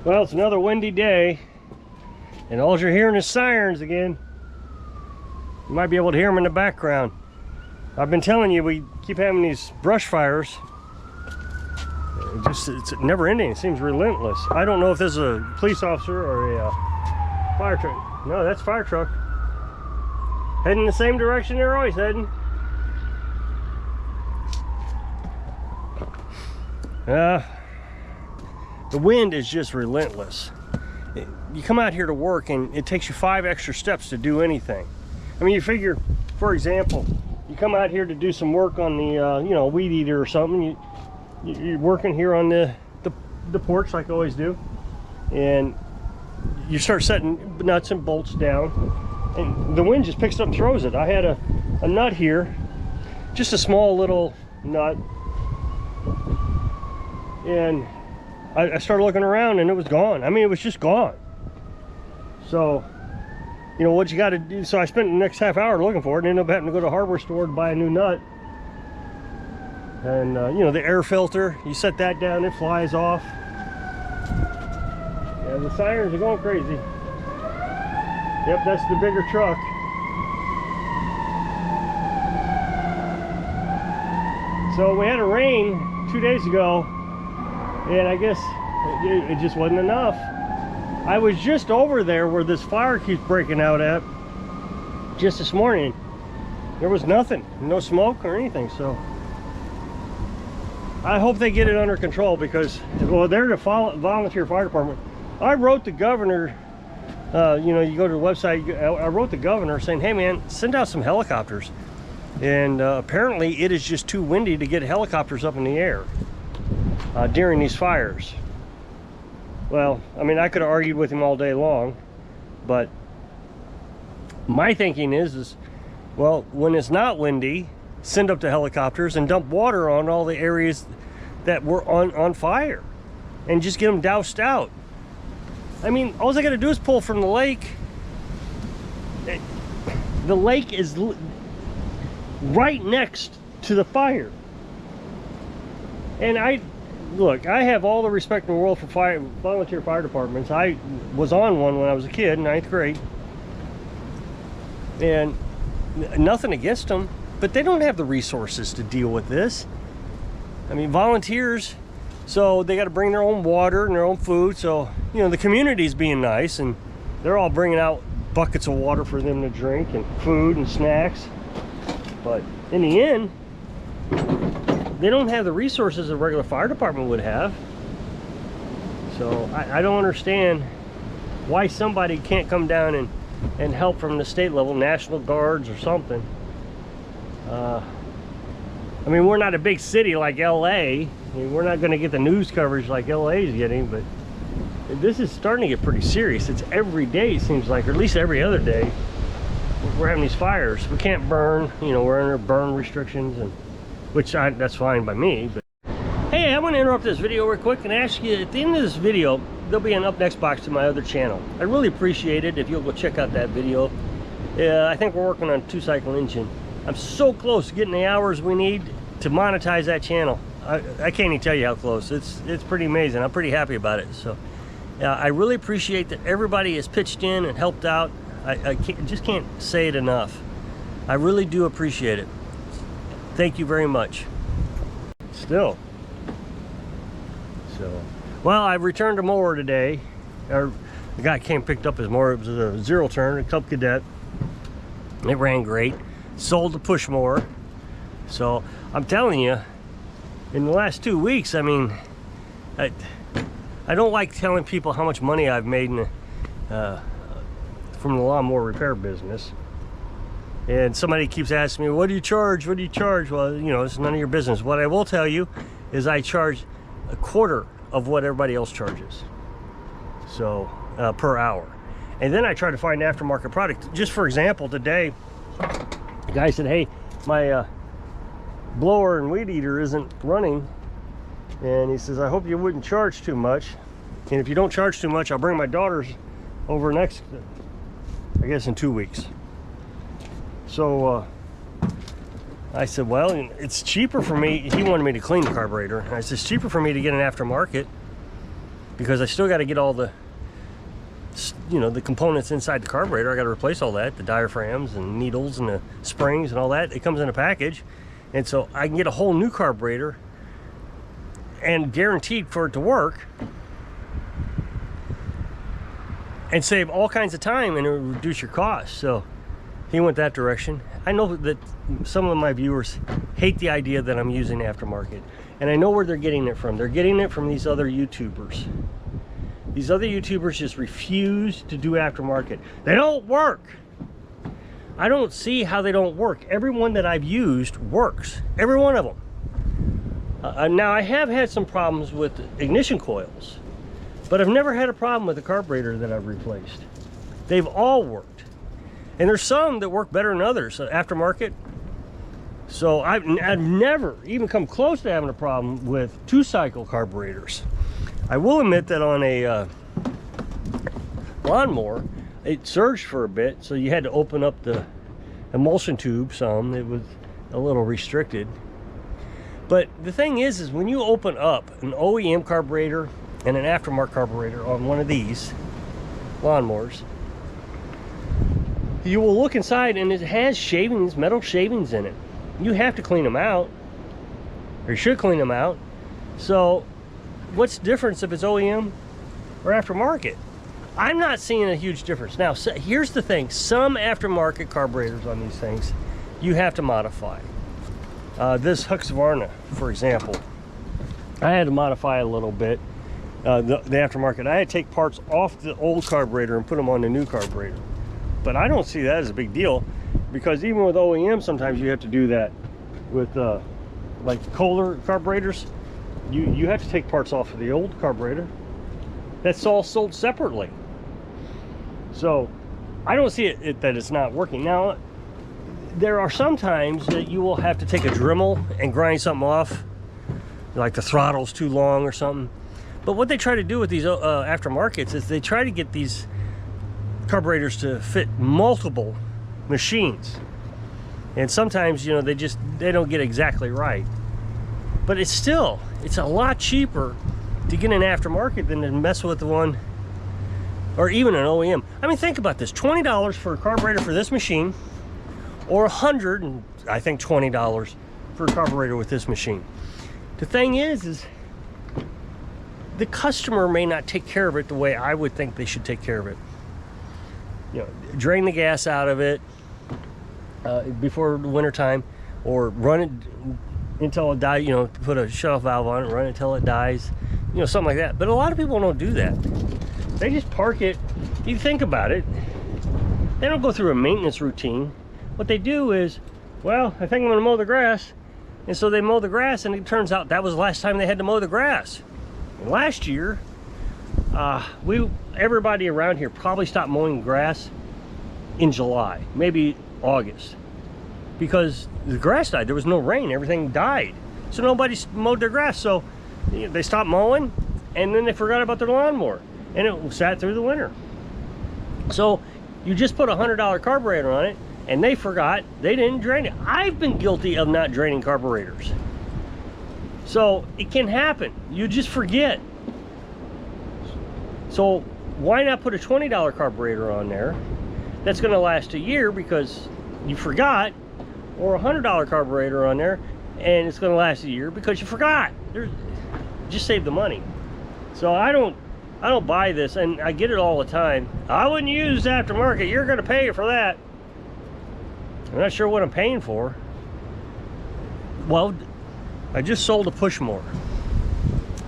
Well, it's another windy day, and all you're hearing is sirens again. You might be able to hear them in the background. I've been telling you, we keep having these brush fires. It's never ending. It seems relentless. I don't know if this is a police officer or a fire truck. No, that's a fire truck. Heading the same direction they're always heading. The wind is just relentless. You come out here to work and it takes you 5 extra steps to do anything. I mean, you figure, for example, you come out here to do some work on the, you know, weed eater or something. You're working here on the porch like I always do, and you start setting nuts and bolts down, and the wind just picks up and throws it. I had a nut here, just a small little nut, and I started looking around and it was gone. I mean, it was just gone. So, you know what you got to do. So I spent the next half hour looking for it and ended up having to go to the hardware store to buy a new nut. And you know, the air filter, you set that down, it flies off. Yeah, the sirens are going crazy. Yep, that's the bigger truck. So we had a rain 2 days ago, and I guess it just wasn't enough. I was just over there where this fire keeps breaking out at just this morning. There was nothing, no smoke or anything. So I hope they get it under control, because, well, they're the volunteer fire department. I wrote the governor, you know, you go to the website, I wrote the governor saying, hey man, send out some helicopters. And apparently it is just too windy to get helicopters up in the air during these fires. Well, I mean, I could have argued with him all day long, but my thinking is well, when it's not windy, send up the helicopters and dump water on all the areas that were on fire and just get them doused out. I mean, all I gotta do is pull from the lake. The lake is right next to the fire. And look, I have all the respect in the world for volunteer fire departments. I was on one when I was a kid, 9th grade. And nothing against them, but they don't have the resources to deal with this. I mean, volunteers, so they got to bring their own water and their own food. So, you know, the community's being nice, and they're all bringing out buckets of water for them to drink and food and snacks. But in the end, they don't have the resources a regular fire department would have. So I don't understand why somebody can't come down and help from the state level, National Guards or something. I mean, we're not a big city like LA. I mean, we're not going to get the news coverage like LA is getting, but this is starting to get pretty serious. It's every day, it seems like, or at least every other day, we're having these fires. We can't burn, you know, we're under burn restrictions, and that's fine by me. But hey, I'm going to interrupt this video real quick and ask you, at the end of this video, there'll be an up next box to my other channel. I'd really appreciate it if you'll go check out that video. I think we're working on a 2-cycle engine. I'm so close to getting the hours we need to monetize that channel. I can't even tell you how close. It's pretty amazing. I'm pretty happy about it. So I really appreciate that everybody has pitched in and helped out. I just can't say it enough. I really do appreciate it. Thank you very much. Still. So, well, I returned a mower today. The guy came picked up his mower. It was a 0-turn, a Cub Cadet. It ran great. Sold the push mower. So I'm telling you, in the last 2 weeks, I mean, I don't like telling people how much money I've made from the lawnmower repair business. And somebody keeps asking me, what do you charge? What do you charge? Well, you know, it's none of your business. What I will tell you is I charge a quarter of what everybody else charges. So, per hour. And then I try to find aftermarket product. Just for example, today, the guy said, hey, my blower and weed eater isn't running. And he says, I hope you wouldn't charge too much. And if you don't charge too much, I'll bring my daughters over next, I guess, in 2 weeks. So I said, well, it's cheaper for me. He wanted me to clean the carburetor. And I said, it's cheaper for me to get an aftermarket. because I still got to get all the, you know, the components inside the carburetor. I got to replace all that, the diaphragms and needles and the springs and all that. It comes in a package, and so I can get a whole new carburetor and guaranteed for it to work and save all kinds of time and reduce your costs. So he went that direction. I know that some of my viewers hate the idea that I'm using aftermarket, and I know where they're getting it from. They're getting it from these other YouTubers. These other YouTubers just refuse to do aftermarket. They don't work. I don't see how they don't work. Every one that I've used works. Every one of them. Now, I have had some problems with ignition coils, but I've never had a problem with the carburetor that I've replaced. They've all worked. And there's some that work better than others, aftermarket. So I've never even come close to having a problem with 2-cycle carburetors. I will admit that on a lawnmower, it surged for a bit, so you had to open up the emulsion tube some. It was a little restricted. But the thing is when you open up an OEM carburetor and an aftermarket carburetor on one of these lawnmowers, you will look inside and it has shavings, metal shavings in it. You have to clean them out, or you should clean them out. So what's the difference if it's OEM or aftermarket? I'm not seeing a huge difference. Now, so here's the thing. Some aftermarket carburetors on these things, you have to modify. This Husqvarna, for example, I had to modify a little bit. The aftermarket, I had to take parts off the old carburetor and put them on the new carburetor. But I don't see that as a big deal, because even with OEM, sometimes you have to do that. With like Kohler carburetors, you have to take parts off of the old carburetor. That's all sold separately. So I don't see it that it's not working. Now, there are some times that you will have to take a Dremel and grind something off, like the throttle's too long or something. But what they try to do with these aftermarkets is they try to get these carburetors to fit multiple machines. And sometimes, you know, they don't get exactly right. But it's a lot cheaper to get an aftermarket than to mess with the one, or even an OEM. I mean, think about this. $20 for a carburetor for this machine, or $100, and I think $20 for a carburetor with this machine. The thing is the customer may not take care of it the way I would think they should take care of it. You know, drain the gas out of it before the winter time, or run it until it dies. You know, put a shut-off valve on it, run it until it dies. You know, something like that. But a lot of people don't do that. They just park it. You think about it, they don't go through a maintenance routine. What they do is, well, I think I'm going to mow the grass. And so they mow the grass, and it turns out that was the last time they had to mow the grass. And last year, everybody around here probably stopped mowing grass in July, maybe August, because the grass died. There was no rain. Everything died. So nobody mowed their grass. So they stopped mowing, and then they forgot about their lawnmower, and it sat through the winter. So you just put a $100 carburetor on it, and they forgot. They didn't drain it. I've been guilty of not draining carburetors. So it can happen. You just forget. So why not put a $20 carburetor on there that's going to last a year because you forgot, or a $100 carburetor on there and it's going to last a year because you forgot. Just save the money. So I don't buy this, and I get it all the time. I wouldn't use aftermarket. You're going to pay for that. I'm not sure what I'm paying for. Well, I just sold a push mower.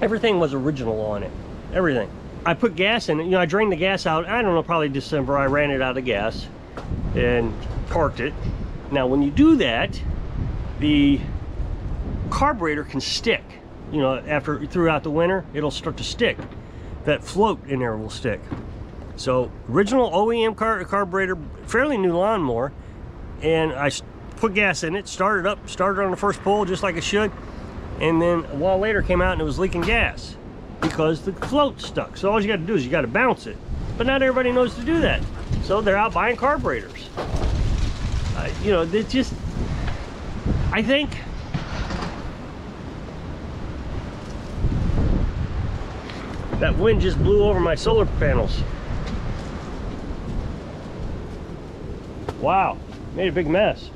Everything was original on it. Everything. I put gas in it. You know, I drained the gas out. I don't know, probably December. I ran it out of gas and parked it. Now, when you do that, the carburetor can stick. You know, throughout the winter, it'll start to stick. That float in there will stick. So, original OEM carburetor, fairly new lawnmower, and I put gas in it, started on the first pull just like it should, and then a while later came out and it was leaking gas because the float stuck. So all you got to do is you got to bounce it, but not everybody knows to do that, so they're out buying carburetors. You know, they just, I think That wind just blew over my solar panels. Wow, made a big mess.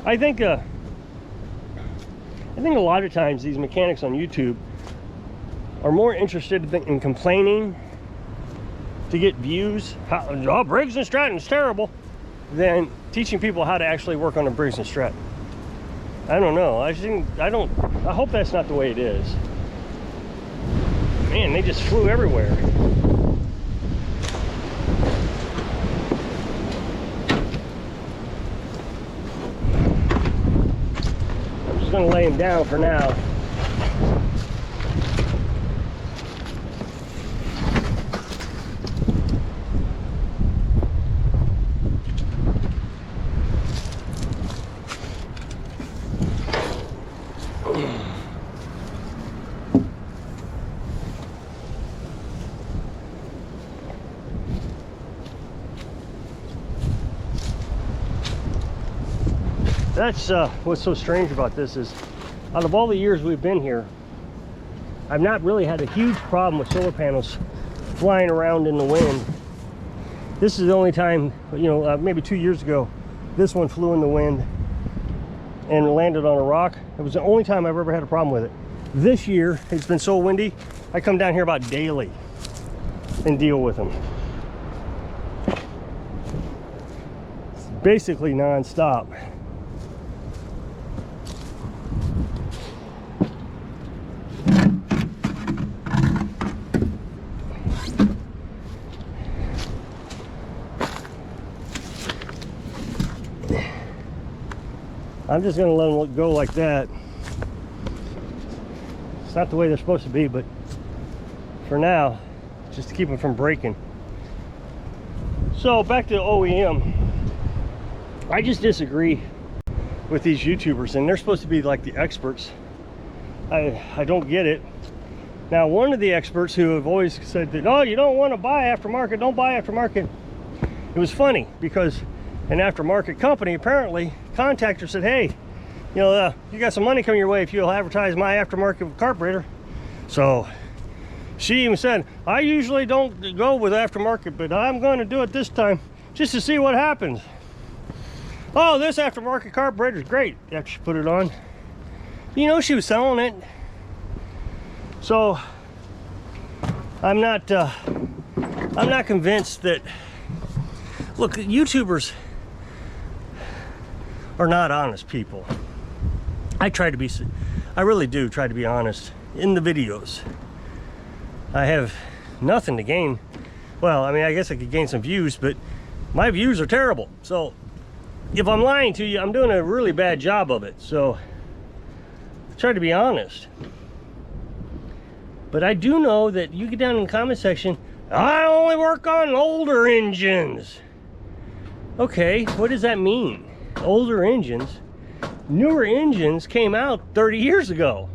I think a lot of times these mechanics on YouTube are more interested in complaining to get views. Oh, Briggs and Stratton's terrible, than teaching people how to actually work on a Briggs and Stratton. I don't know. I hope that's not the way it is. Man, they just flew everywhere. I'm just gonna lay him down for now. That's what's so strange about this is, out of all the years we've been here, I've not really had a huge problem with solar panels flying around in the wind. This is the only time, you know, maybe 2 years ago, this one flew in the wind and landed on a rock. It was the only time I've ever had a problem with it. This year, it's been so windy, I come down here about daily and deal with them. It's basically non-stop. I'm just gonna let them go like that. It's not the way they're supposed to be, but for now, just to keep them from breaking. So back to OEM. I just disagree with these YouTubers, and they're supposed to be like the experts. I don't get it. Now, one of the experts who have always said that, oh, you don't want to buy aftermarket, don't buy aftermarket. It was funny because an aftermarket company apparently contacted her, said, hey, you know, you got some money coming your way if you'll advertise my aftermarket carburetor. So she even said, I usually don't go with aftermarket, but I'm going to do it this time just to see what happens. Oh, this aftermarket carburetor is great after she put it on. You know, she was selling it. So I'm not convinced that, look, YouTubers are not honest people. I really do try to be honest in the videos. I have nothing to gain. Well, I mean, I guess I could gain some views, but my views are terrible. So if I'm lying to you, I'm doing a really bad job of it. So I try to be honest. But I do know that you get down in the comment section, I only work on older engines. Okay, what does that mean? Older engines? Newer engines came out 30 years ago.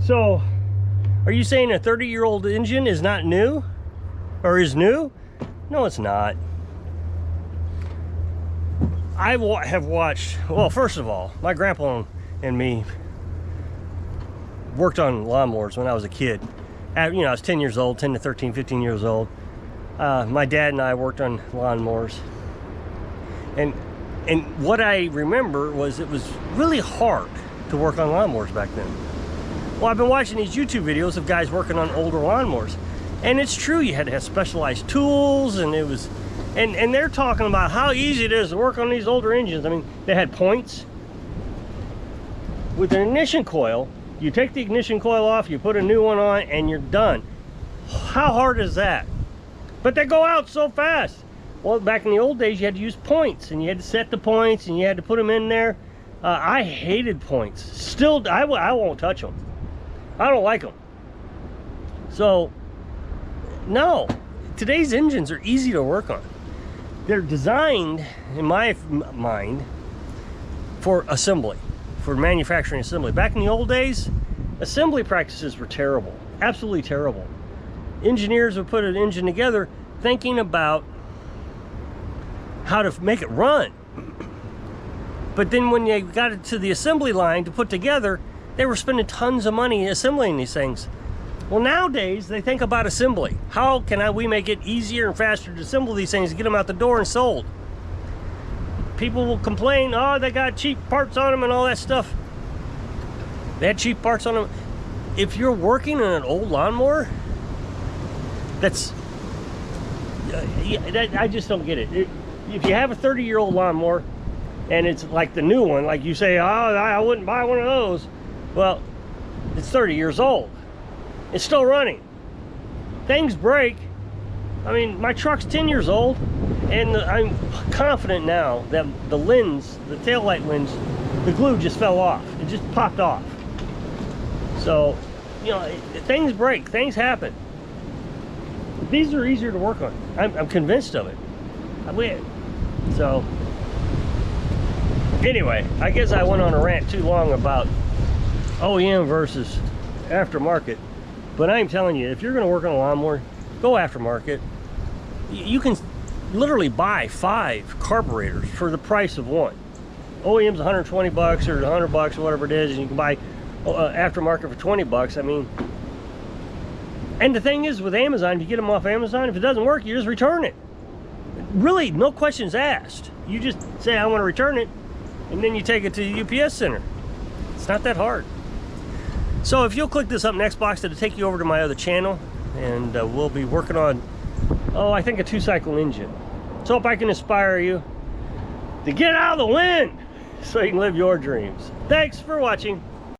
So are you saying a 30-year-old engine is not new? Or is new? No, it's not. I have watched, well, first of all, my grandpa and me worked on lawnmowers when I was a kid. You know, I was 10 years old, 10 to 13, 15 years old. My dad and I worked on lawnmowers. And what I remember was it was really hard to work on lawnmowers back then. Well, I've been watching these YouTube videos of guys working on older lawnmowers. And it's true, you had to have specialized tools, and it was, and they're talking about how easy it is to work on these older engines. I mean, they had points. With an ignition coil, you take the ignition coil off, you put a new one on, and you're done. How hard is that? But they go out so fast. Well, back in the old days, you had to use points, and you had to set the points, and you had to put them in there. I hated points. Still, I won't touch them. I don't like them. So, no. Today's engines are easy to work on. They're designed, in my mind, for assembly, for manufacturing assembly. Back in the old days, assembly practices were terrible. Absolutely terrible. Engineers would put an engine together thinking about how to make it run. But then when you got it to the assembly line to put together, they were spending tons of money assembling these things. Well, nowadays they think about assembly. How can we make it easier and faster to assemble these things, get them out the door and sold? People will complain, oh, they got cheap parts on them and all that stuff. They had cheap parts on them. If you're working in an old lawnmower, I just don't get it. If you have a 30-year-old lawnmower and it's like the new one, like you say, oh, I wouldn't buy one of those. Well, it's 30 years old. It's still running. Things break. I mean, my truck's 10 years old, and I'm confident now that the lens, the taillight lens, the glue just fell off. It just popped off. So, you know, things break, things happen. These are easier to work on. I'm convinced of it. So, anyway, I guess I went on a rant too long about OEM versus aftermarket. But I'm telling you, if you're going to work on a lawnmower, go aftermarket. You can literally buy 5 carburetors for the price of one. OEM's 120 bucks or 100 bucks or whatever it is, and you can buy aftermarket for 20 bucks. I mean, and the thing is with Amazon, you get them off Amazon, if it doesn't work, you just return it. Really, no questions asked. You just say, I want to return it, and then you take it to the UPS center. It's not that hard. So if you'll click this up next box, it'll take you over to my other channel, and we'll be working on, I think a 2-cycle engine. So hope I can inspire you to get out of the wind so you can live your dreams. Thanks for watching.